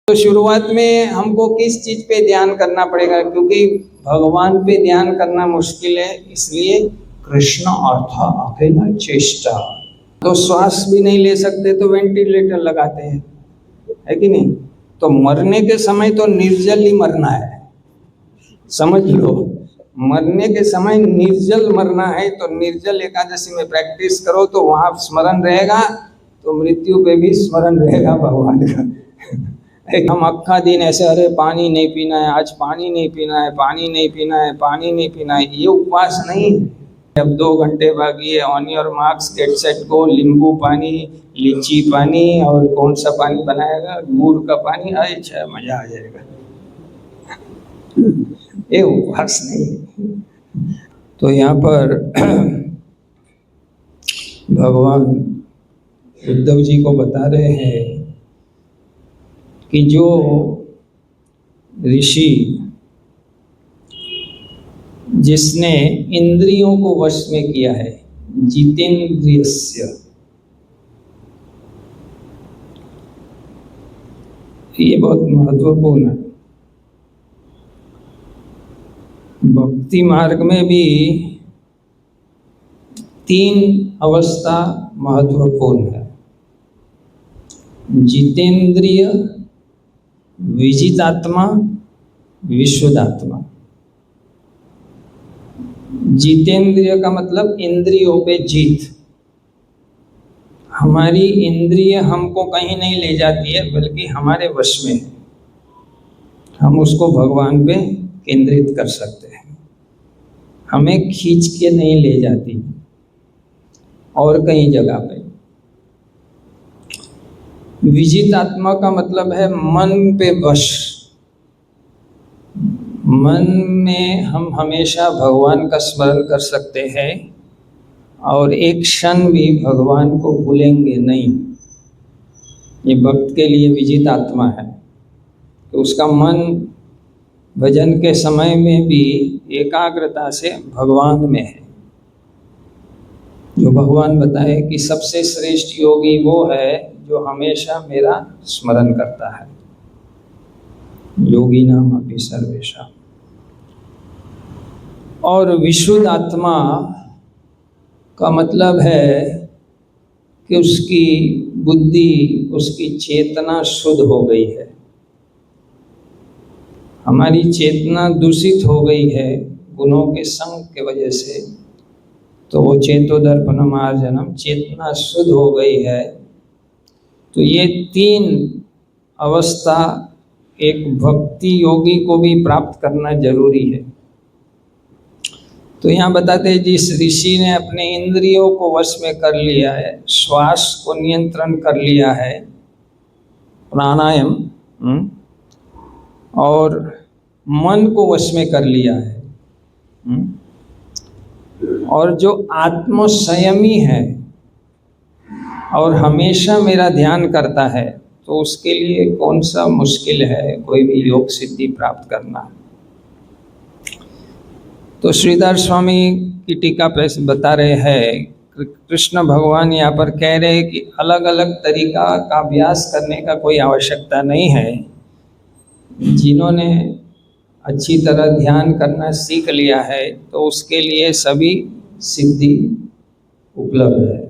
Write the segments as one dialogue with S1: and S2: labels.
S1: तो शुरुआत में हमको किस चीज पे ध्यान करना पड़ेगा, क्योंकि भगवान पे ध्यान करना मुश्किल है, इसलिए कृष्ण अर्थ अकेला चेष्टा। तो श्वास भी नहीं ले सकते तो वेंटिलेटर लगाते हैं, है कि नहीं। तो मरने के समय तो निर्जल ही मरना है, समझ लो। मरने के समय निर्जल मरना है, तो निर्जल एकादशी में प्रैक्टिस करो तो वहां स्मरण रहेगा, तो मृत्यु पे भी स्मरण रहेगा भगवान का। हम अक्खा दिन ऐसे, अरे पानी नहीं पीना है, आज पानी नहीं पीना है, पानी नहीं पीना है, पानी नहीं पीना है, ये उपवास नहीं। अब 2 घंटे बाकी है, on your marks get set go, नींबू पानी, लीची पानी, और कौन सा पानी बनाएगा, गुड़ का पानी, अच्छा मजा आ जाएगा। ये उपवास नहीं। तो यहाँ पर भगवान उद्धव जी को बता रहे हैं कि जो ऋषि जिसने इंद्रियों को वश में किया है, जितेंद्रियस्य, ये बहुत महत्वपूर्ण है। भक्ति मार्ग में भी 3 अवस्था महत्वपूर्ण है, जितेंद्रिय, विजितात्मा, विशुद्धात्मा। जितेंद्रिय का मतलब इंद्रियों पे जीत। हमारी इंद्रिय हमको कहीं नहीं ले जाती है, बल्कि हमारे वश में है। हम उसको भगवान पे केंद्रित कर सकते हैं, हमें खींच के नहीं ले जाती और कहीं जगह पे। विजित आत्मा का मतलब है मन पे वश। मन में हम हमेशा भगवान का स्मरण कर सकते हैं और एक क्षण भी भगवान को भूलेंगे नहीं। ये भक्त के लिए विजित आत्मा है कि उसका मन भजन के समय में भी एकाग्रता से भगवान में है। जो भगवान बताए कि सबसे श्रेष्ठ योगी वो है जो हमेशा मेरा स्मरण करता है, योगी नाम अपि सर्वेशा। और विशुद्ध आत्मा का मतलब है कि उसकी बुद्धि, उसकी चेतना शुद्ध हो गई है। हमारी चेतना दूषित हो गई है गुणों के संग के वजह से, तो वो चेतोदर्पण मार्जनम, चेतना शुद्ध हो गई है। तो ये 3 अवस्था एक भक्ति योगी को भी प्राप्त करना जरूरी है। तो यहाँ बताते हैं जिस ऋषि ने अपने इंद्रियों को वश में कर लिया है, श्वास को नियंत्रण कर लिया है, प्राणायाम, और मन को वश में कर लिया है, और जो आत्म संयमी है और हमेशा मेरा ध्यान करता है, तो उसके लिए कौन सा मुश्किल है कोई भी योग सिद्धि प्राप्त करना। तो श्रीधर स्वामी की टीका पे बता रहे हैं, कृष्ण भगवान यहाँ पर कह रहे हैं कि अलग अलग तरीका का अभ्यास करने का कोई आवश्यकता नहीं है। जिन्होंने अच्छी तरह ध्यान करना सीख लिया है तो उसके लिए सभी सिद्धि उपलब्ध है।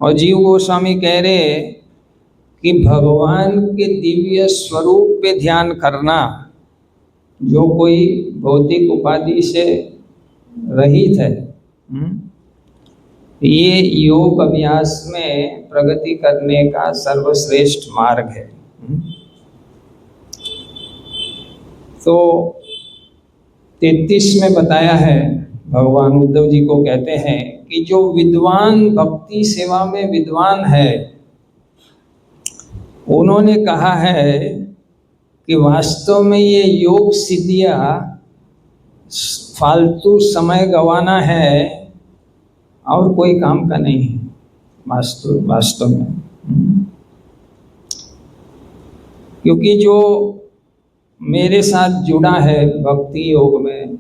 S1: और जीव गोस्वामी कह रहे हैं कि भगवान के दिव्य स्वरूप पे ध्यान करना, जो कोई भौतिक उपाधि से रहित है, ये योग अभ्यास में प्रगति करने का सर्वश्रेष्ठ मार्ग है। तो 33 में बताया है, भगवान उद्धव जी को कहते हैं कि जो विद्वान भक्ति सेवा में विद्वान है, उन्होंने कहा है कि वास्तव में ये योग सिद्धियां फालतू समय गंवाना है और कोई काम का नहीं है वास्तव में। क्योंकि जो मेरे साथ जुड़ा है भक्ति योग में,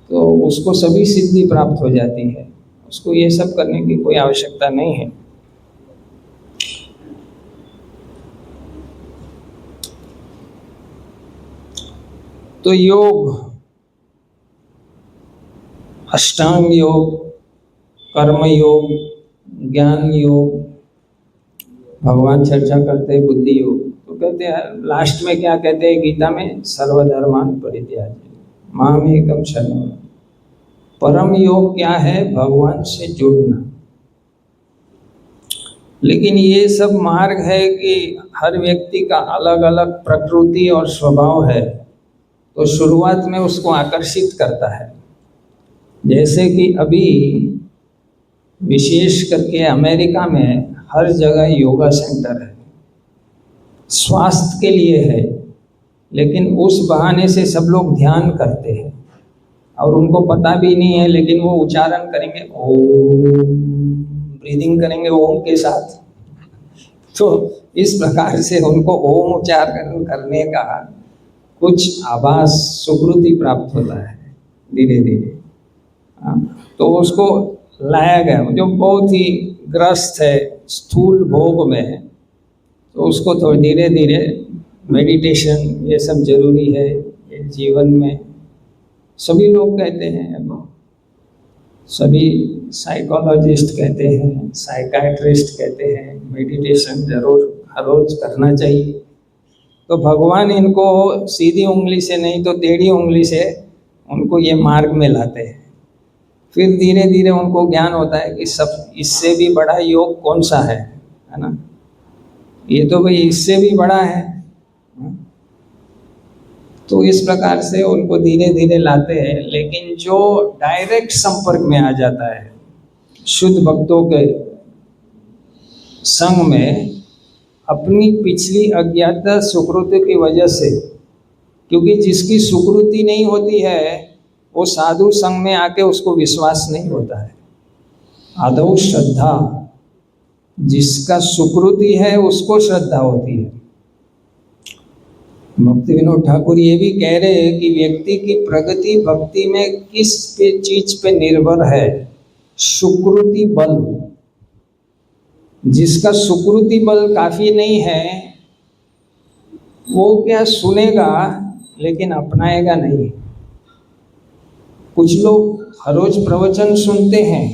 S1: तो उसको सभी सिद्धि प्राप्त हो जाती है, उसको ये सब करने की कोई आवश्यकता नहीं है। तो योग, अष्टांग योग, कर्म योग, ज्ञान योग, भगवान चर्चा करते हैं बुद्धि योग। तो कहते हैं लास्ट में क्या कहते हैं गीता में, सर्वधर्मान परित्याज्य मामेकम शरणं व्रज। परम योग क्या है? भगवान से जुड़ना। लेकिन ये सब मार्ग है कि हर व्यक्ति का अलग अलग प्रकृति और स्वभाव है, तो शुरुआत में उसको आकर्षित करता है। जैसे कि अभी विशेष करके अमेरिका में हर जगह योगा सेंटर है, स्वास्थ्य के लिए है, लेकिन उस बहाने से सब लोग ध्यान करते हैं और उनको पता भी नहीं है, लेकिन वो उच्चारण करेंगे ओम, ब्रीदिंग करेंगे ओम के साथ। तो इस प्रकार से उनको ओम उच्चारण करने का कुछ आभास, सुकृति प्राप्त होता है धीरे धीरे। तो उसको लाया गया जो बहुत ही ग्रस्त है स्थूल भोग में, तो उसको थोड़ी धीरे धीरे मेडिटेशन ये सब जरूरी है ये जीवन में। सभी लोग कहते हैं, सभी साइकोलॉजिस्ट कहते हैं, साइकाइट्रिस्ट कहते हैं मेडिटेशन जरूर हर रोज करना चाहिए। तो भगवान इनको सीधी उंगली से नहीं तो टेढ़ी उंगली से उनको ये मार्ग में लाते हैं। फिर धीरे धीरे उनको ज्ञान होता है कि सब इससे भी बड़ा योग कौन सा है ना, ये तो भाई इससे भी बड़ा है। तो इस प्रकार से उनको धीरे धीरे लाते हैं। लेकिन जो डायरेक्ट संपर्क में आ जाता है शुद्ध भक्तों के संग में, अपनी पिछली अज्ञात सुकृति की वजह से, क्योंकि जिसकी सुकृति नहीं होती है वो साधु संग में आके उसको विश्वास नहीं होता है। आदौ श्रद्धा, जिसका सुकृति है उसको श्रद्धा होती है। भक्ति विनोद ठाकुर ये भी कह रहे हैं कि व्यक्ति की प्रगति भक्ति में किस चीज पे निर्भर है? सुकृति बल। जिसका सुकृति बल काफी नहीं है वो क्या सुनेगा लेकिन अपनाएगा नहीं। कुछ लोग हर रोज प्रवचन सुनते हैं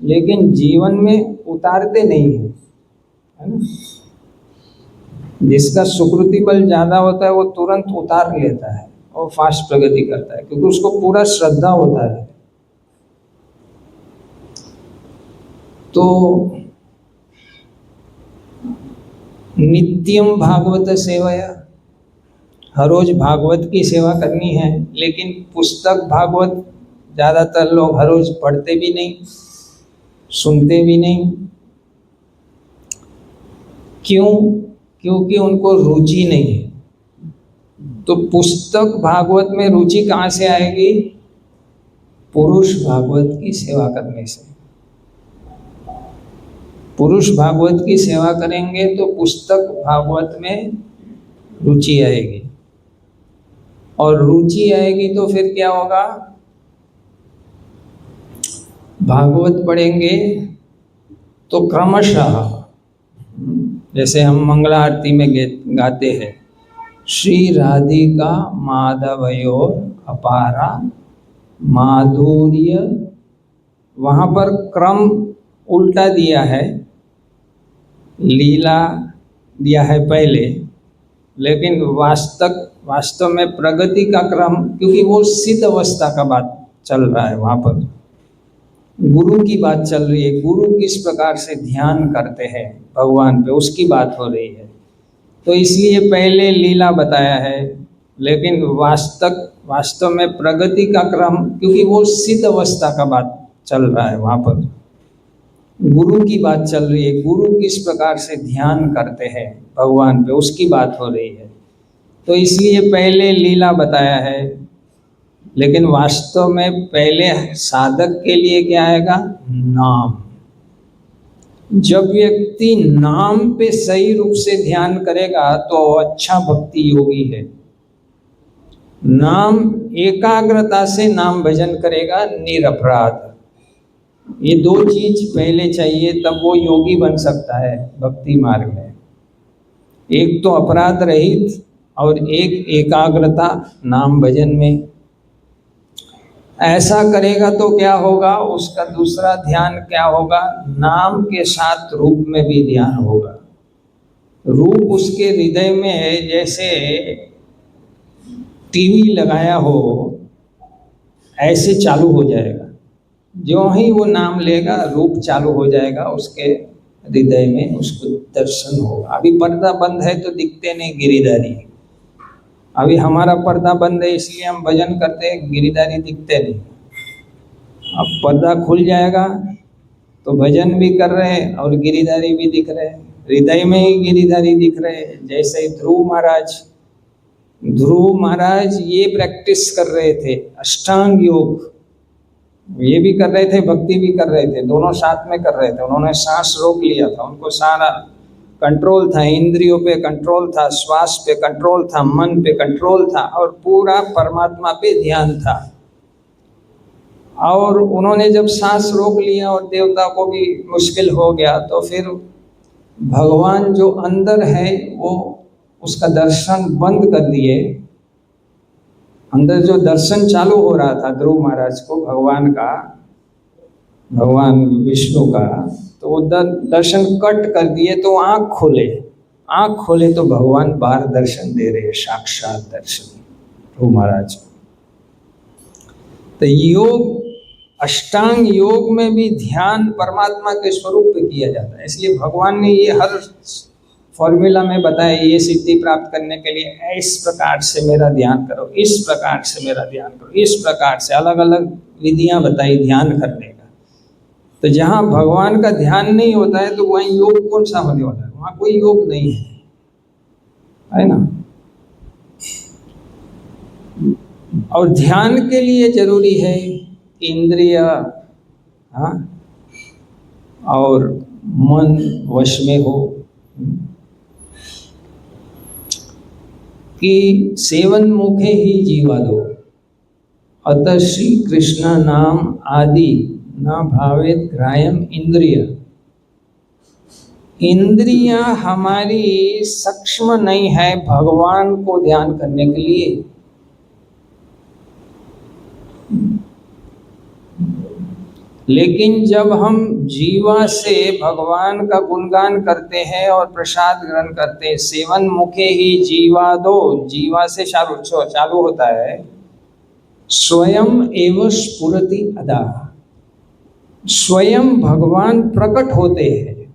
S1: लेकिन जीवन में उतारते नहीं है, है ना। जिसका सुकृति बल ज्यादा होता है वो तुरंत उतार लेता है और फास्ट प्रगति करता है, क्योंकि उसको पूरा श्रद्धा होता है। तो नित्यम भागवत सेवया, हर रोज भागवत की सेवा करनी है। लेकिन पुस्तक भागवत ज़्यादातर लोग हर रोज पढ़ते भी नहीं, सुनते भी नहीं। क्यों? क्योंकि उनको रुचि नहीं है। तो पुस्तक भागवत में रुचि कहाँ से आएगी? पुरुष भागवत की सेवा करने से। पुरुष भागवत की सेवा करेंगे तो पुस्तक भागवत में रुचि आएगी, और रुचि आएगी तो फिर क्या होगा? भागवत पढ़ेंगे तो क्रमशः, जैसे हम मंगला आरती में गाते हैं, श्री राधिका माधवयोर अपारा माधुर्य, वहाँ पर क्रम उल्टा दिया है, लीला दिया है पहले, लेकिन वास्तव में प्रगति का क्रम, क्योंकि वो सिद्ध अवस्था का बात चल रहा है, वहाँ पर गुरु की बात चल रही है। गुरु किस प्रकार से ध्यान करते हैं भगवान पे, उसकी बात हो रही है। तो इसलिए पहले लीला बताया है, लेकिन वास्तव में प्रगति का क्रम, क्योंकि वो सिद्ध अवस्था का बात चल रहा है, वहाँ पर गुरु की बात चल रही है। गुरु किस प्रकार से ध्यान करते हैं भगवान पे, उसकी बात हो रही है। तो इसलिए पहले लीला बताया है, लेकिन वास्तव में पहले साधक के लिए क्या आएगा? नाम। जब व्यक्ति नाम पे सही रूप से ध्यान करेगा तो अच्छा भक्ति योगी है। नाम एकाग्रता से नाम भजन करेगा, निरपराध। ये दो चीज पहले चाहिए, तब वो योगी बन सकता है भक्ति मार्ग में। एक तो अपराध रहित और एक एकाग्रता नाम भजन में। ऐसा करेगा तो क्या होगा, उसका दूसरा ध्यान क्या होगा, नाम के साथ रूप में भी ध्यान होगा। रूप उसके हृदय में है, जैसे टीवी लगाया हो ऐसे चालू हो जाएगा। जो ही वो नाम लेगा रूप चालू हो जाएगा उसके हृदय में, उसको दर्शन होगा। अभी पर्दा बंद है तो दिखते नहीं गिरिधारी। अभी हमारा पर्दा बंद है इसलिए हम भजन करते हैं, गिरिधारी दिखते नहीं। अब पर्दा खुल जाएगा तो भजन भी कर रहे हैं और गिरिधारी भी दिख रहे हैं, हृदय में ही गिरिधारी दिख रहे हैं। जैसे ध्रुव महाराज ये प्रैक्टिस कर रहे थे, अष्टांग योग ये भी कर रहे थे, भक्ति भी कर रहे थे, दोनों साथ में कर रहे थे। उन्होंने सांस रोक लिया था, उनको सारा कंट्रोल था, इंद्रियों पे कंट्रोल था, श्वास पे कंट्रोल था, मन पे कंट्रोल था और पूरा परमात्मा पे ध्यान था। और उन्होंने जब सांस रोक लिया और देवता को भी मुश्किल हो गया तो फिर भगवान जो अंदर है वो उसका दर्शन बंद कर दिए। अंदर जो दर्शन चालू हो रहा था ध्रुव महाराज को भगवान का, भगवान विष्णु का, तो वो दर्शन कट कर दिए। तो आँख खोले तो भगवान बाहर दर्शन दे रहे, साक्षात दर्शन ध्रुव महाराज को। तो योग, अष्टांग योग में भी ध्यान परमात्मा के स्वरूप पे किया जाता है। इसलिए भगवान ने ये हर फॉर्मूला में बताया, ये सिद्धि प्राप्त करने के लिए इस प्रकार से मेरा ध्यान करो, इस प्रकार से मेरा ध्यान करो, इस प्रकार से अलग अलग विधियां बताई ध्यान करने का। तो जहाँ भगवान का ध्यान नहीं होता है तो वहीं योग कौन सा होने वाला है, वहाँ कोई योग नहीं है ना। और ध्यान के लिए जरूरी है इंद्रिय और मन वश में हो, कि सेवन मुखे ही जीवा दो, अतः श्री कृष्ण नाम आदि न भावेत ग्राह्यम इंद्रिय। इंद्रियां हमारी सक्षम नहीं है भगवान को ध्यान करने के लिए। लेकिन जब हम जीवा से भगवान का गुणगान करते हैं और प्रसाद ग्रहण करते हैं, सेवन मुखे ही जीवा दो, जीवा से चालू होता है, स्वयं एव स्फुरति अदा, स्वयं भगवान प्रकट होते हैं।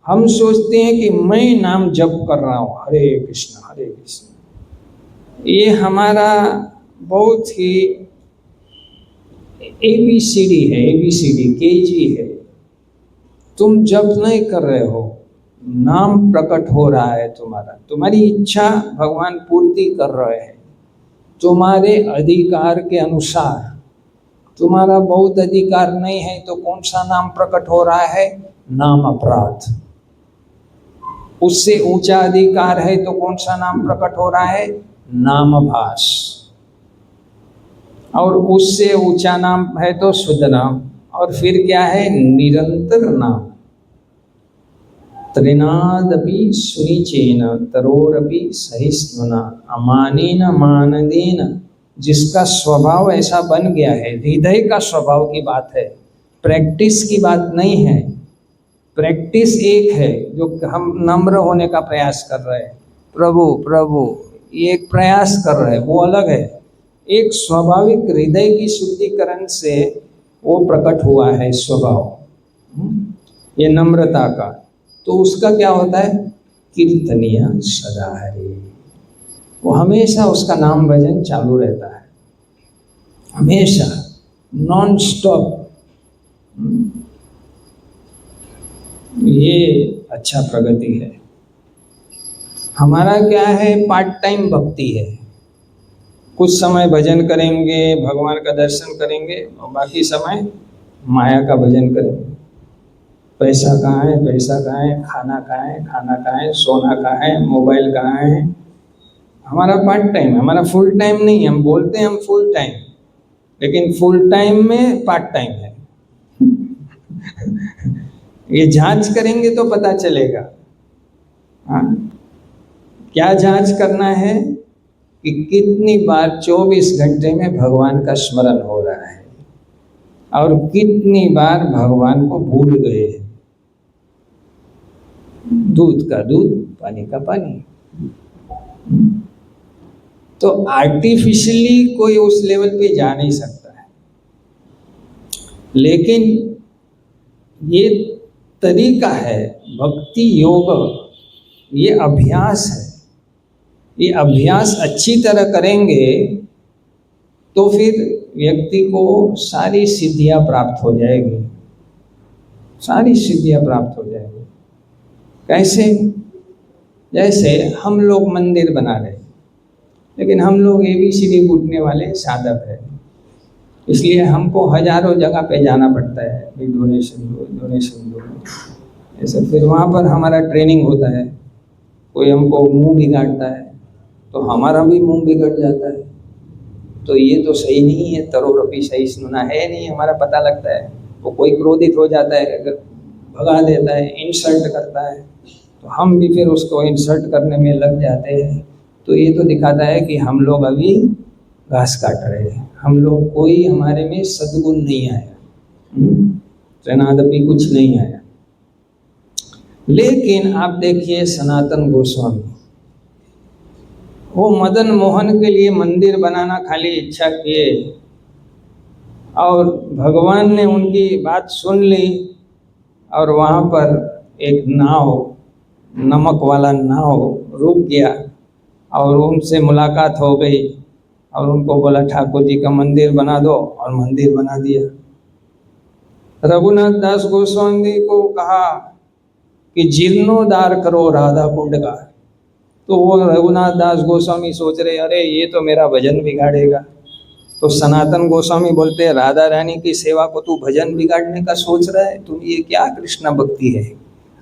S1: हम सोचते हैं कि मैं नाम जप कर रहा हूँ, हरे कृष्ण हरे कृष्ण। ये हमारा बहुत ही ABCD है, ABCD KG है। तुम जप नहीं कर रहे हो, नाम प्रकट हो रहा है तुम्हारा, तुम्हारी इच्छा भगवान पूर्ति कर रहे हैं तुम्हारे अधिकार के अनुसार। तुम्हारा बहुत अधिकार नहीं है तो कौन सा नाम प्रकट हो रहा है, नाम अपराध। उससे ऊंचा अधिकार है तो कौन सा नाम प्रकट हो रहा है, नाम भास। और उससे ऊंचा नाम है तो शुद्ध नाम। और फिर क्या है, निरंतर नाम। त्रिनादपि सुनिचेन तरोरपि सहिष्णुना अमानेन मानदेन। जिसका स्वभाव ऐसा बन गया है, हृदय का स्वभाव की बात है, प्रैक्टिस की बात नहीं है। प्रैक्टिस एक है जो हम नम्र होने का प्रयास कर रहे हैं, प्रभु प्रभु ये एक प्रयास कर रहे हैं, वो अलग है। एक स्वाभाविक हृदय की शुद्धिकरण से वो प्रकट हुआ है स्वभाव, ये नम्रता का। तो उसका क्या होता है, कीर्तनिया सदा हरे, वो हमेशा उसका नाम भजन चालू रहता है, हमेशा नॉन स्टॉप। ये अच्छा प्रगति है। हमारा क्या है, पार्ट टाइम भक्ति है। कुछ समय भजन करेंगे, भगवान का दर्शन करेंगे और बाकी समय माया का भजन करेंगे। पैसा कहाँ है, पैसा कहाँ है, खाना कहाँ है, खाना कहाँ है, सोना कहाँ है, मोबाइल कहाँ है। हमारा पार्ट टाइम, हमारा फुल टाइम नहीं। हम बोलते हैं हम फुल टाइम, लेकिन फुल टाइम में पार्ट टाइम है। ये जांच करेंगे तो पता चलेगा। हाँ, क्या जांच करना है कि कितनी बार 24 घंटे में भगवान का स्मरण हो रहा है और कितनी बार भगवान को भूल गए। दूध का दूध, पानी का पानी। तो आर्टिफिशियली कोई उस लेवल पे जा नहीं सकता है, लेकिन ये तरीका है भक्ति योग, ये अभ्यास है। ये अभ्यास अच्छी तरह करेंगे तो फिर व्यक्ति को सारी सिद्धियां प्राप्त हो जाएगी, सारी सिद्धियां प्राप्त हो जाएगी। कैसे? जैसे हम लोग मंदिर बना रहे, लेकिन हम लोग ABCD कूटने वाले साधक हैं, इसलिए हमको हजारों जगह पे जाना पड़ता है, भी डोनेशन दो, डोनेशन दो, ऐसे। फिर वहाँ पर हमारा ट्रेनिंग होता है, कोई हमको मुंह बिगाड़ता है तो हमारा भी मुंह बिगड़ जाता है। तो ये तो सही नहीं है, तरोरपी सही सुना है नहीं, हमारा पता लगता है। वो कोई क्रोधित हो जाता है, अगर भगा देता है, इंसल्ट करता है, तो हम भी फिर उसको इंसल्ट करने में लग जाते हैं। तो ये तो दिखाता है कि हम लोग अभी घास काट रहे हैं, हम लोग कोई हमारे में सद्गुण नहीं आया, त्रिनादपि कुछ नहीं आया। लेकिन आप देखिए सनातन गोस्वामी, वो मदन मोहन के लिए मंदिर बनाना खाली इच्छा किए और भगवान ने उनकी बात सुन ली और वहाँ पर एक नाव, नमक वाला नाव रुक गया और उनसे मुलाकात हो गई और उनको बोला ठाकुर जी का मंदिर बना दो, और मंदिर बना दिया। रघुनाथ दास गोस्वामी को कहा कि जीर्णोद्धार करो राधा कुंड का, तो वो रघुनाथ दास गोस्वामी सोच रहे अरे ये तो मेरा भजन बिगाड़ेगा। तो सनातन गोस्वामी बोलते हैं राधा रानी की सेवा को तू भजन बिगाड़ने का सोच रहा है, तुम ये क्या कृष्णा भक्ति है,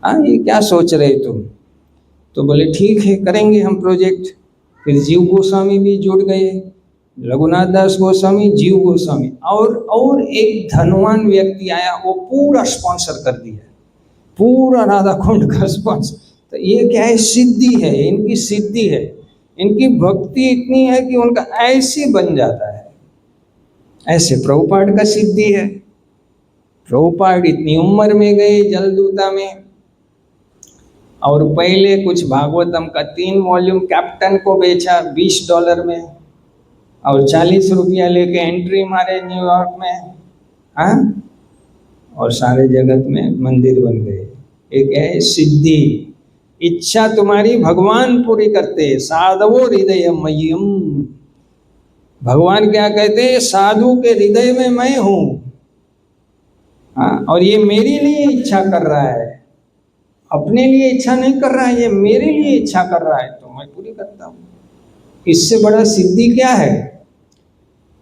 S1: हाँ ये क्या सोच रहे तुम। तो बोले ठीक है करेंगे हम प्रोजेक्ट। फिर जीव गोस्वामी भी जुड़ गए, रघुनाथ दास गोस्वामी, जीव गोस्वामी और एक धनवान व्यक्ति आया, वो पूरा स्पॉन्सर कर दिया, पूरा राधा कुंड का स्पॉन्सर। तो ये क्या है? सिद्धि है, इनकी सिद्धि है, इनकी भक्ति इतनी है कि उनका ऐसे बन जाता है। ऐसे प्रभुपाद का सिद्धि है। प्रभुपाद इतनी उम्र में गए जलदूता में, और पहले कुछ भागवतम का 3 वॉल्यूम कैप्टन को बेचा $20 में, और 40 रुपया लेके एंट्री मारे न्यूयॉर्क में, हाँ, और सारे जगत में मंदिर बन गए। एक है सिद्धि, इच्छा तुम्हारी भगवान पूरी करते, साधवो हृदय मय्यम। भगवान क्या कहते हैं? साधु के हृदय में मैं हूं, हाँ, और ये मेरे लिए इच्छा कर रहा है, अपने लिए इच्छा नहीं कर रहा है, ये मेरे लिए इच्छा कर रहा है, तो मैं पूरी करता हूँ। इससे बड़ा सिद्धि क्या है?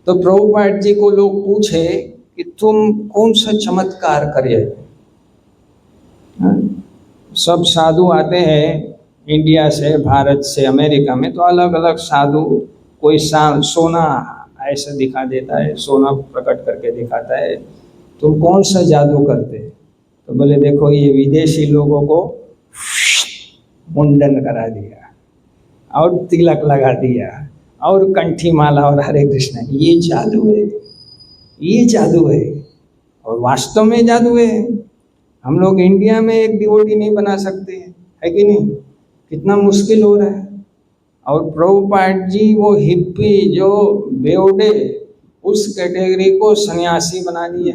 S1: तो प्रभुपाद जी को लोग पूछे कि तुम कौन सा चमत्कार करे। सब साधु आते हैं इंडिया से, भारत से, अमेरिका में, तो अलग अलग साधु, कोई सोना ऐसा दिखा देता है, सोना प्रकट करके दिखाता है, तुम कौन सा जादू करते? तो बोले देखो ये विदेशी लोगों को मुंडन करा दिया और तिलक लगा दिया और कंठी माला और हरे कृष्ण, ये जादू है, ये जादू है, और वास्तव में जादू है। हम लोग इंडिया में एक डिवोटी नहीं बना सकते, है कि नहीं? कितना मुश्किल हो रहा है। और प्रभुपाद जी वो हिप्पी जो बेवड़े, उस कैटेगरी को सन्यासी बना दिया।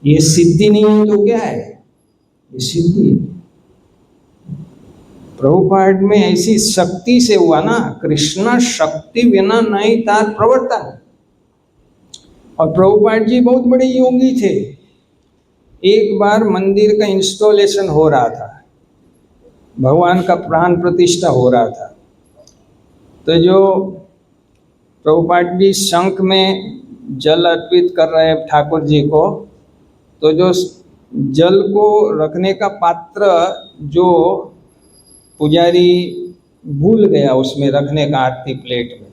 S1: ये सिद्धि नहीं है तो क्या है? ये सिद्धि। प्रभुपाद में ऐसी शक्ति से हुआ ना, कृष्णा शक्ति बिना नहीं तार प्रवर्तन। और प्रभुपाद जी बहुत बड़े योगी थे। एक बार मंदिर का इंस्टॉलेशन हो रहा था, भगवान का प्राण प्रतिष्ठा हो रहा था, तो जो प्रभुपाद जी शंख में जल अर्पित कर रहे हैं ठाकुर जी को, तो जो जल को रखने का पात्र जो पुजारी भूल गया उसमें रखने का, आरती प्लेट में,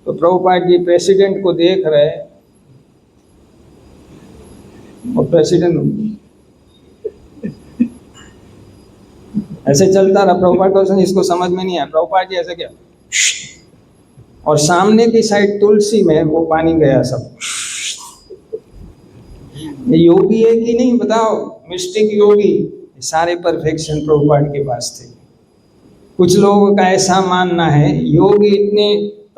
S1: तो प्रभुपाद जी प्रेसिडेंट को देख रहे, और प्रेसिडेंट ऐसे चलता रहा। प्रभुपाद क्वेश्चन इसको समझ में नहीं आया। प्रभुपाद जी ऐसे क्या, और सामने की साइड तुलसी में वो पानी गया सब। ये योगी है कि नहीं बताओ, मिस्टिक योगी। सारे परफेक्शन प्रभुपाद के पास थे। कुछ लोगों का ऐसा मानना है योगी इतने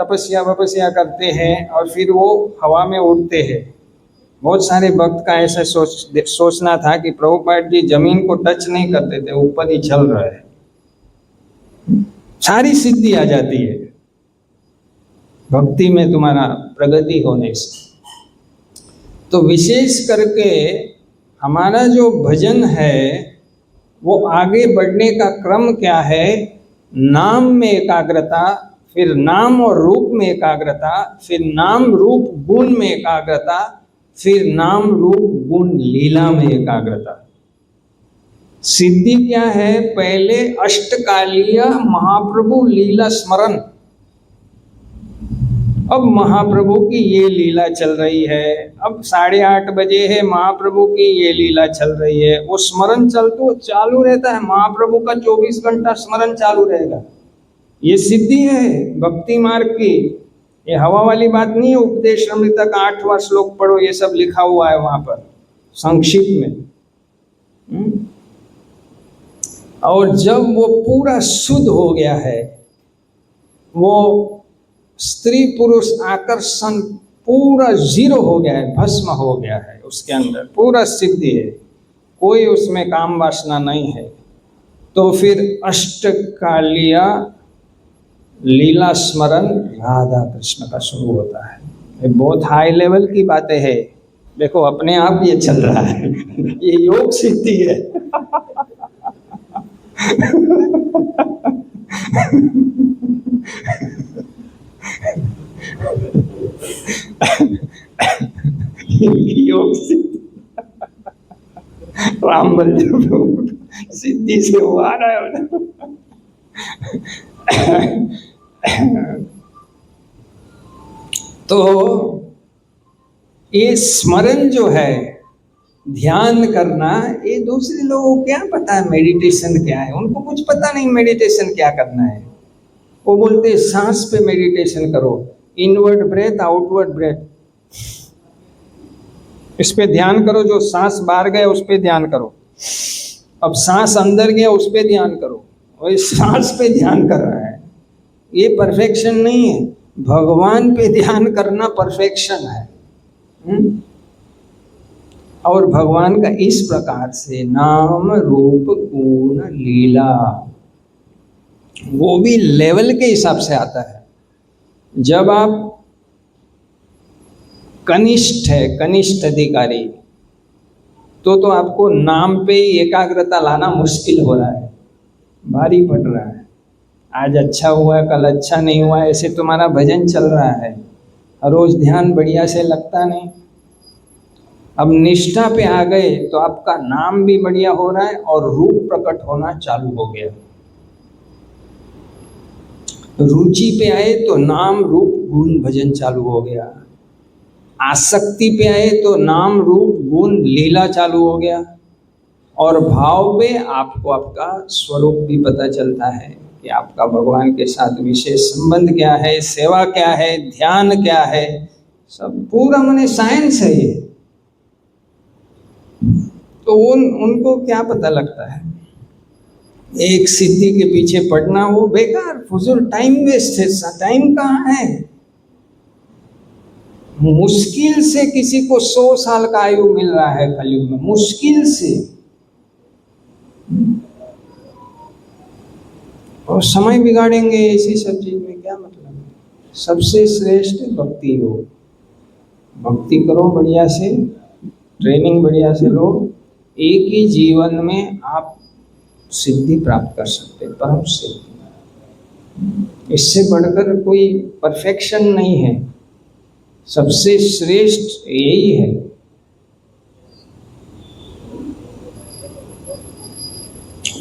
S1: तपस्या वपस्या करते हैं और फिर वो हवा में उड़ते हैं। बहुत सारे भक्त का ऐसा सोचना था कि प्रभुपाद जी जमीन को टच नहीं करते थे, ऊपर ही चल रहे हैं, सारी सिद्धि आ जाती है भक्ति में तुम्हारा प्रगति होने से। तो विशेष करके हमारा जो भजन है वो आगे बढ़ने का क्रम क्या है, नाम में एकाग्रता, फिर नाम और रूप में एकाग्रता, फिर नाम रूप गुण में एकाग्रता, फिर नाम रूप गुण लीला में एकाग्रता। सिद्धि क्या है, पहले अष्टकालीय महाप्रभु लीला स्मरण। अब महाप्रभु की ये लीला चल रही है, अब 8:30 बजे है, महाप्रभु की ये लीला चल रही है, वो स्मरण चालू रहता है। महाप्रभु का 24 घंटा स्मरण चालू रहेगा। ये सिद्धि है भक्ति मार्ग की। ये हवा वाली बात नहीं है। उपदेश अमृत का 8वां श्लोक पढ़ो, ये सब लिखा हुआ है वहां पर संक्षिप्त में। और जब वो पूरा शुद्ध हो गया है, वो स्त्री पुरुष आकर्षण पूरा 0 हो गया है, भस्म हो गया है, उसके अंदर पूरा सिद्धि है, कोई उसमें काम वासना नहीं है, तो फिर अष्टकालीय लीला स्मरण राधा कृष्ण का शुरू होता है। ये बहुत हाई लेवल की बातें हैं। देखो अपने आप ये चल रहा है, ये योग सिद्धि है। योग सिद्धि राम बल्लभ सिद्धि से वो आ रहा है। तो ये स्मरण जो है, ध्यान करना, ये दूसरे लोगों को क्या पता है मेडिटेशन क्या है। उनको कुछ पता नहीं मेडिटेशन क्या करना है। वो बोलते हैं सांस पे मेडिटेशन करो, इनवर्ड ब्रेथ आउटवर्ड ब्रेथ, इस पे ध्यान करो। जो सांस बाहर गया उस पे ध्यान करो, अब सांस अंदर गया उस पे ध्यान करो, और इस सांस पे ध्यान कर रहा है। ये परफेक्शन नहीं है। भगवान पे ध्यान करना परफेक्शन है। और भगवान का इस प्रकार से नाम रूप गुण लीला, वो भी लेवल के हिसाब से आता है। जब आप कनिष्ठ है, कनिष्ठ अधिकारी, तो आपको नाम पे ही एकाग्रता लाना मुश्किल हो रहा है, भारी पड़ रहा है। आज अच्छा हुआ, कल अच्छा नहीं हुआ, ऐसे तुम्हारा भजन चल रहा है, रोज ध्यान बढ़िया से लगता नहीं। अब निष्ठा पे आ गए तो आपका नाम भी बढ़िया हो रहा है और रूप प्रकट होना चालू हो गया। रुचि पे आए तो नाम रूप गुण भजन चालू हो गया। आसक्ति पे आए तो नाम रूप गुण लीला चालू हो गया। और भाव में आपको आपका स्वरूप भी पता चलता है कि आपका भगवान के साथ विशेष संबंध क्या है, सेवा क्या है, ध्यान क्या है, सब पूरा माने साइंस है ये। तो उनको क्या पता लगता है। एक सिद्धि के पीछे पड़ना वो बेकार फजूल टाइम वेस्ट है। टाइम कहाँ है। मुश्किल से किसी को 100 साल का आयु मिल रहा है कलयुग में, मुश्किल से। और समय बिगाड़ेंगे ऐसी सब चीज में क्या मतलब है। सबसे श्रेष्ठ भक्ति हो, भक्ति करो बढ़िया से, ट्रेनिंग बढ़िया से लो, एक ही जीवन में आप सिद्धि प्राप्त कर सकते हैं, परम सिद्धि। इससे बढ़कर कोई परफेक्शन नहीं है, सबसे श्रेष्ठ यही है।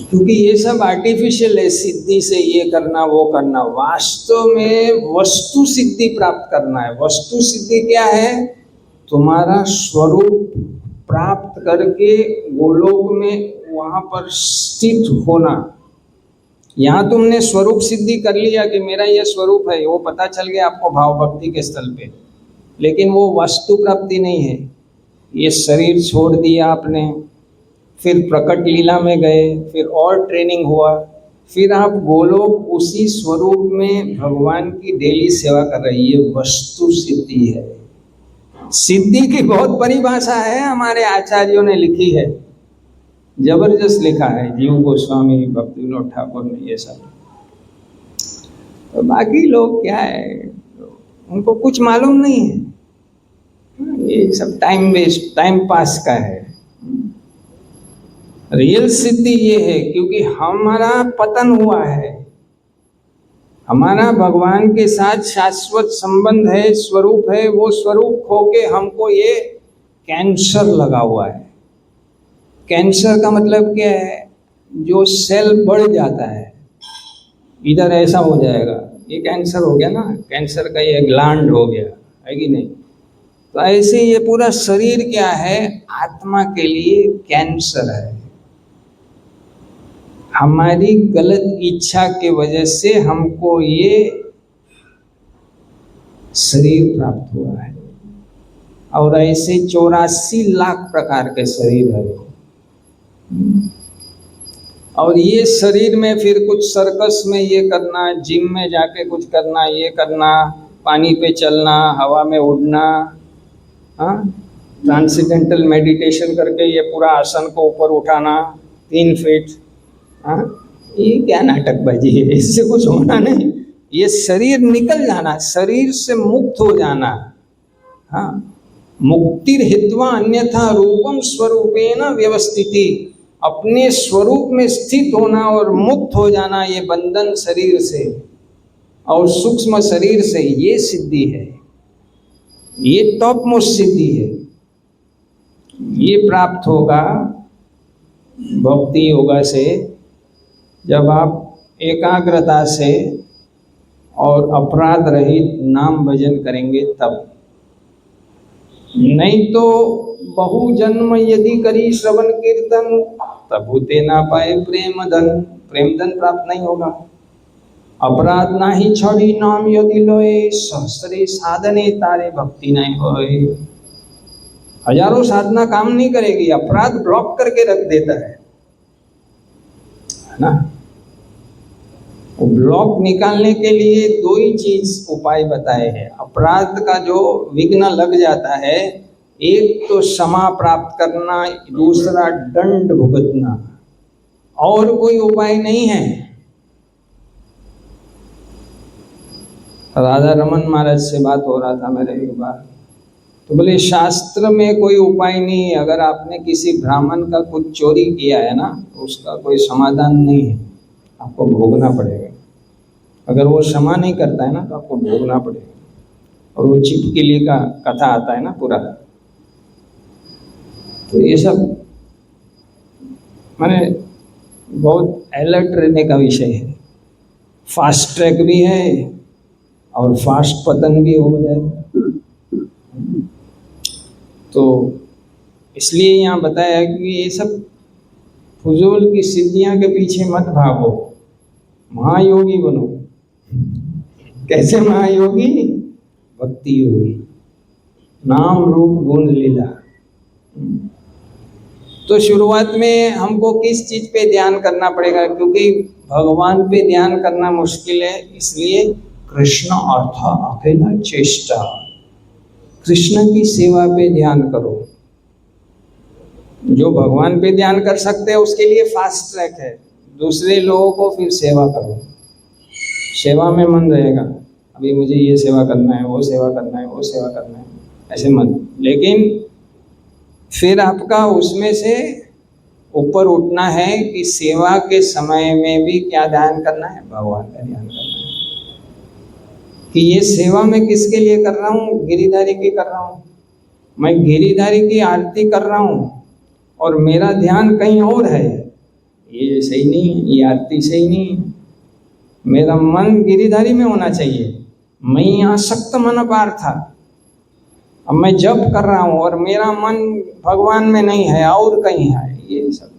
S1: क्योंकि ये सब आर्टिफिशियल है, सिद्धि से ये करना वो करना। वास्तव में वस्तु सिद्धि प्राप्त करना है। वस्तु सिद्धि क्या है, तुम्हारा स्वरूप प्राप्त करके गोलोक में वहां पर स्थित होना, यहाँ तुमने स्वरूप सिद्धि कर लिया कि मेरा ये स्वरूप है, वो पता चल गया आपको भाव भक्ति के स्थल पे, लेकिन वो वस्तु प्राप्ति नहीं है। ये शरीर छोड़ दिया आपने, फिर प्रकट लीला में गए, फिर और ट्रेनिंग हुआ, फिर आप गोलोक उसी स्वरूप में भगवान की डेली सेवा कर रहे हैं। ये वस्तु सिद्धि है। सिद्धि की बहुत परिभाषा है, हमारे आचार्यों ने लिखी है, जबरदस्त लिखा है, जीव गोस्वामी, भक्ति विनोद ठाकुर ने, ये सब। तो बाकी लोग क्या है, उनको कुछ मालूम नहीं है, ये सब टाइम वेस्ट, टाइम पास का है। रियल सिद्धि ये है, क्योंकि हमारा पतन हुआ है, हमारा भगवान के साथ शाश्वत संबंध है, स्वरूप है, वो स्वरूप खो के हमको ये कैंसर लगा हुआ है। कैंसर का मतलब क्या है? जो सेल बढ़ जाता है, इधर ऐसा हो जाएगा, ये कैंसर हो गया ना, कैंसर का ये ग्लैंड हो गया, है कि नहीं? तो ऐसे ये पूरा शरीर क्या है, आत्मा के लिए कैंसर है। हमारी गलत इच्छा के वजह से हमको ये शरीर प्राप्त हुआ है, और ऐसे 84 लाख प्रकार के शरीर है। और ये शरीर में फिर कुछ सर्कस में ये करना, जिम में जाके कुछ करना, ये करना, पानी पे चलना, हवा में उड़ना, हाँ, ट्रांसेंडेंटल मेडिटेशन करके ये पूरा आसन को ऊपर उठाना 3 फीट, हाँ, ये क्या नाटकबाजी है, इससे कुछ होना नहीं। ये शरीर निकल जाना, शरीर से मुक्त हो जाना, हाँ, मुक्तिर हित्वा अन्यथा रूपम स्वरूपेण व्यवस्थिति, अपने स्वरूप में स्थित होना और मुक्त हो जाना, ये बंधन शरीर से और सूक्ष्म शरीर से, ये सिद्धि है, ये टॉप मोस्ट सिद्धि है। ये प्राप्त होगा भक्ति योगा से, जब आप एकाग्रता से और अपराध रहित नाम भजन करेंगे तब। नहीं तो बहु जन्म यदि करी श्रवण कीर्तन, तब होते ना पाए प्रेम धन, प्रेम धन प्राप्त नहीं होगा। अपराध ना ही छोड़ी नाम यदि लोए, सहस्रे साधने तारे भक्ति नहीं होए। हजारों साधना काम नहीं करेगी, अपराध ब्लॉक करके रख देता है ना। वो ब्लॉक निकालने के लिए 2 ही चीज उपाय बताए हैं। अपराध का जो विघ्न लग जाता है, एक तो क्षमा प्राप्त करना, दूसरा दंड भुगतना, और कोई उपाय नहीं है। राधा रमन महाराज से बात हो रहा था मेरे एक बार, तो बोले शास्त्र में कोई उपाय नहीं है। अगर आपने किसी ब्राह्मण का कुछ चोरी किया है ना, तो उसका कोई समाधान नहीं है, आपको भोगना पड़ेगा। अगर वो क्षमा नहीं करता है ना, तो आपको भोगना पड़ेगा। और वो चिपकिली का कथा आता है ना पूरा, तो ये सब माने बहुत अलर्ट रहने का विषय है। फास्ट ट्रैक भी है और फास्ट पतन भी हो जाएगा। तो इसलिए यहाँ बताया कि ये सब फुजूल की सिद्धियां के पीछे मत भागो, महायोगी बनो। कैसे महायोगी? भक्ति योगी, नाम रूप गुण लीला। तो शुरुआत में हमको किस चीज पे ध्यान करना पड़ेगा? क्योंकि भगवान पे ध्यान करना मुश्किल है, इसलिए कृष्ण अर्थ अकेला चेष्टा, कृष्ण की सेवा पे ध्यान करो। जो भगवान पे ध्यान कर सकते हैं उसके लिए फास्ट ट्रैक है। दूसरे लोगों को फिर सेवा करो, सेवा में मन रहेगा, अभी मुझे ये सेवा करना है, वो सेवा करना है, वो सेवा करना है, ऐसे मन। लेकिन फिर आपका उसमें से ऊपर उठना है कि सेवा के समय में भी क्या ध्यान करना है? भगवान का ध्यान करना है। कि ये सेवा मैं किसके लिए कर रहा हूँ? गिरिधारी की कर रहा हूँ। मैं गिरिधारी की आरती कर रहा हूँ और मेरा ध्यान कहीं और है, ये सही नहीं है, ये आरती सही नहीं है। मेरा मन गिरिधारी में होना चाहिए। मैं आसक्त मन पार था, अब मैं जप कर रहा हूँ और मेरा मन भगवान में नहीं है और कहीं है। ये सब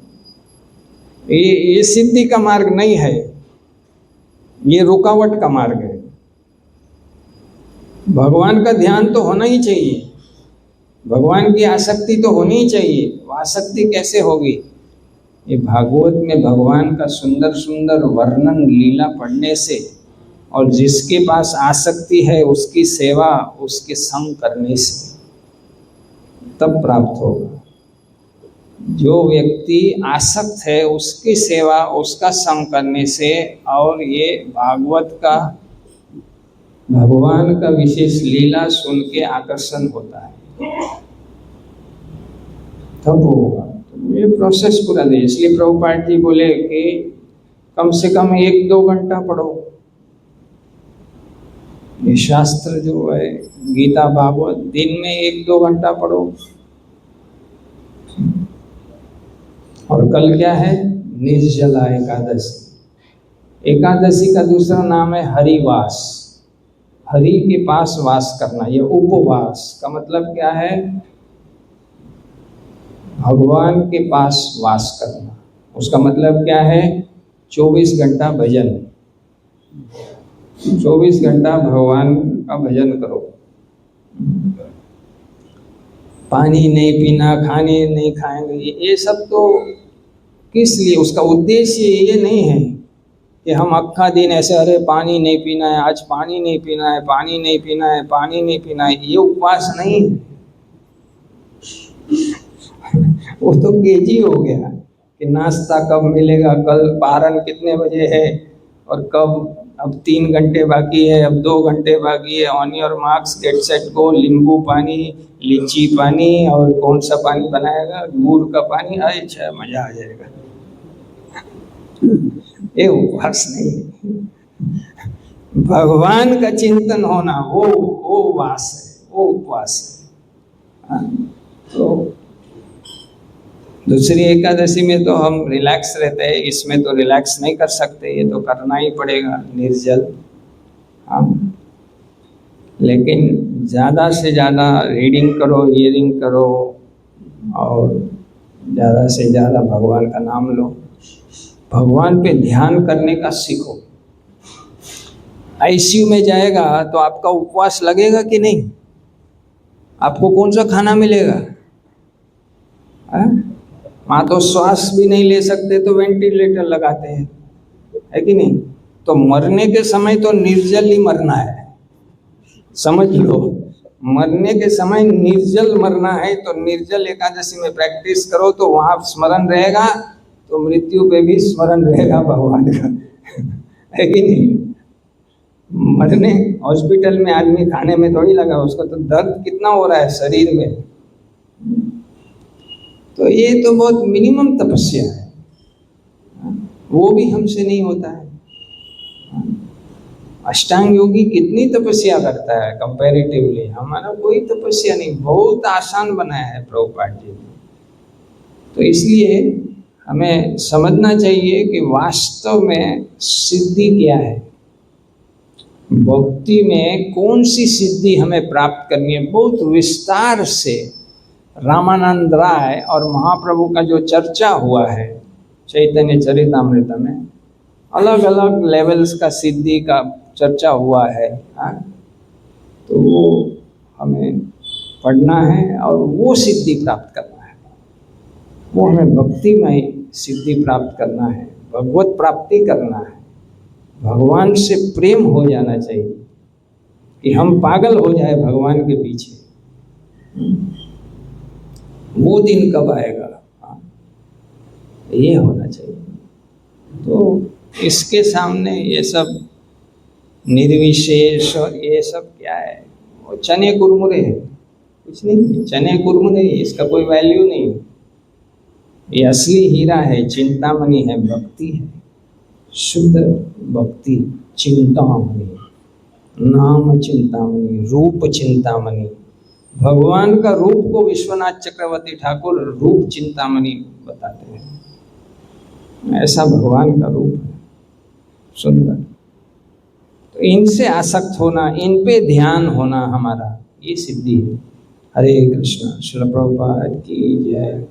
S1: ये सिद्धि का मार्ग नहीं है। ये रुकावट का मार्ग है। भगवान का ध्यान तो होना ही चाहिए, भगवान की आसक्ति तो होनी ही चाहिए। आसक्ति कैसे होगी? ये भागवत में भगवान का सुंदर सुंदर वर्णन लीला पढ़ने से, और जिसके पास आसक्ति है उसकी सेवा उसके संग करने से तब प्राप्त होगा। जो व्यक्ति आसक्त है उसकी सेवा उसका संग करने से, और ये भागवत का भगवान का विशेष लीला सुन के आकर्षण होता है, तब होगा। तो ये प्रोसेस पूरा दे। इसलिए प्रभुपाद जी बोले कि कम से कम 1-2 घंटा पढ़ो। ये शास्त्र जो है गीता भागवत दिन में 1-2 घंटा पढ़ो। और कल क्या है? निर्जला एकादशी। एकादशी का दूसरा नाम है हरिवास। हरि के पास वास करना, ये उपवास का मतलब क्या है? भगवान के पास वास करना। उसका मतलब क्या है? 24 घंटा भजन, 24 घंटा भगवान का भजन करो। पानी नहीं पीना, खाने नहीं खाएंगे, ये सब तो किस लिए? उसका उद्देश्य ये नहीं है कि हम अक्खा दिन ऐसे अरे पानी नहीं पीना है, आज पानी नहीं पीना है, पानी नहीं पीना है, पानी नहीं पीना है, ये उपवास नहीं है। वो तो केजी हो गया कि नाश्ता कब मिलेगा, कल पारण कितने बजे है, और कब, अब 3 घंटे बाकी है, अब 2 घंटे बाकी है, on your marks get set go, नींबू पानी, लीची पानी, और कौन सा पानी बनाएगा, गुड़ का पानी, अच्छा मजा आ जाएगा। ये उपवास नहीं है। भगवान का चिंतन होना वो वास है, वो उपवास है। तो दूसरी एकादशी में तो हम रिलैक्स रहते हैं, इसमें तो रिलैक्स नहीं कर सकते, ये तो करना ही पड़ेगा निर्जल। हाँ, लेकिन ज़्यादा से ज़्यादा रीडिंग करो, हियरिंग करो, और ज़्यादा से ज़्यादा भगवान का नाम लो, भगवान पे ध्यान करने का सीखो। आईसीयू में जाएगा तो आपका उपवास लगेगा कि नहीं? आपको कौन सा खाना मिलेगा? वहाँ तो श्वास भी नहीं ले सकते तो वेंटिलेटर लगाते हैं, है कि नहीं? तो मरने के समय तो निर्जल ही मरना है, समझ लो। मरने के समय निर्जल मरना है, तो निर्जल एकादशी में प्रैक्टिस करो तो वहाँ स्मरण रहेगा, तो मृत्यु पे भी स्मरण रहेगा भगवान का, है कि नहीं? मरने हॉस्पिटल में आदमी खाने में थोड़ी लगा, उसको तो दर्द कितना हो रहा है शरीर में। तो ये तो बहुत मिनिमम तपस्या है, वो भी हमसे नहीं होता है। अष्टांग योगी कितनी तपस्या करता है कंपैरेटिवली, हमारा कोई तपस्या नहीं, बहुत आसान बनाया है प्रभुपाद जी ने। तो इसलिए हमें समझना चाहिए कि वास्तव में सिद्धि क्या है, भक्ति में कौन सी सिद्धि हमें प्राप्त करनी है। बहुत विस्तार से रामानंद राय और महाप्रभु का जो चर्चा हुआ है चैतन्य चरितामृत में, अलग अलग लेवल्स का सिद्धि का चर्चा हुआ है। तो वो हमें पढ़ना है और वो सिद्धि प्राप्त करना है, वो हमें भक्ति में सिद्धि प्राप्त करना है, भगवत प्राप्ति करना है, भगवान से प्रेम हो जाना चाहिए कि हम पागल हो जाए भगवान के पीछे। वो दिन कब आएगा? ये होना चाहिए। तो इसके सामने ये सब निर्विशेष और ये सब क्या है, वो चने कुरमुरे है, कुछ नहीं, चने कुरमुरे, इसका कोई वैल्यू नहीं। ये असली हीरा है, चिंतामणि है, भक्ति है, शुद्ध भक्ति, चिंतामणि, नाम चिंतामणि, रूप चिंतामणि। भगवान का रूप को विश्वनाथ चक्रवर्ती ठाकुर रूप चिंतामणि बताते हैं, ऐसा भगवान का रूप है, सुंदर। तो इनसे आसक्त होना, इन पे ध्यान होना हमारा, ये सिद्धि है। हरे कृष्ण। श्रील प्रभुपाद की जय।